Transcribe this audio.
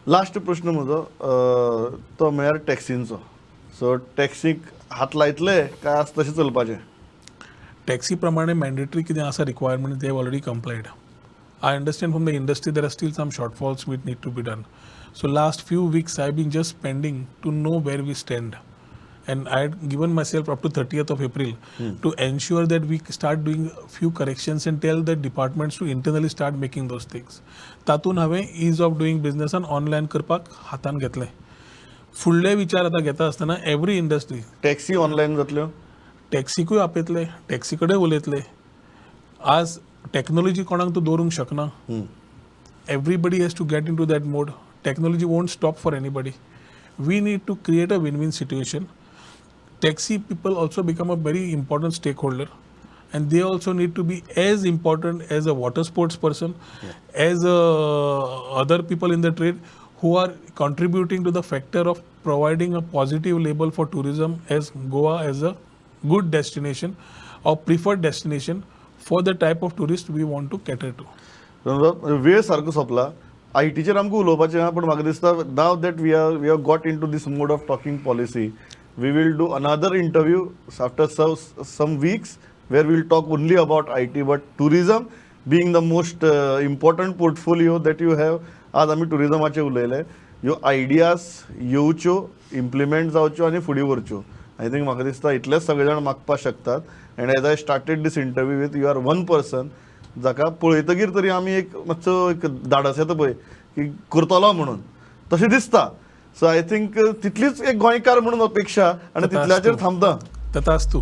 Last प्रश्न म्हजो तो म्हळ्यार टॅक्सींचो. सो टॅक्सीक हात लायतले काय आसा तशें चलपाचें? टॅक्सी प्रमाणे मॅन्डेटरी कितें आसा requirement they have already complied. I understand from the industry there are still some shortfalls which need to be done. So last few weeks I've been just spending to know where we stand. And I had given myself up to 30th of April to ensure that we start doing a few corrections and tell the departments to internally start making those things. तातून हांवें ease of doing business and online करपाक हातान घेतलें. फुडले विचार आतां घेता आसतना एवरी इंडस्ट्री टॅक्सी ऑनलायन जातल्यो? टॅक्सीकूय आपयतले, टॅक्सी कडेन उलयतले. आज टेक्नॉलॉजी कोणाक तूं दवरूंक शकना. Everybody has to get into that mode. Technology won't stop for anybody. We need to create a win-win situation. Taxi people also become a very important stakeholder, and they also need to be as important as a water sports person, as other people in the trade who are contributing to the factor of providing a positive label for tourism as Goa as a good destination or preferred destination for the type of tourist we want to cater to. वेळ सारको सोंपला. आयटीचेर आमकां उलोवपाचें आहा, पूण म्हाका दिसता नाव that we have got into this mode of talking policy, we will do another interview after some weeks where will talk only about IT, but tourism being the most important portfolio that you have. आज आमी टुरिजमाचेर उलयले. ह्यो ideas येवच्यो, implement जावच्यो आनी फुडें व्हरच्यो. I think म्हाका दिसता इतलेच सगळे जाण मागपाक शकतात. And as I started this interview with you are one person जाका पळयतकीर तरी आमी एक मातसो एक धाडस येता पळय की करतलो म्हणून तशें दिसता. सो आय थिंक तितलीच एक गोंयकार म्हणून अपेक्षा आनी तितल्याचेर थांबता. तथास्तु.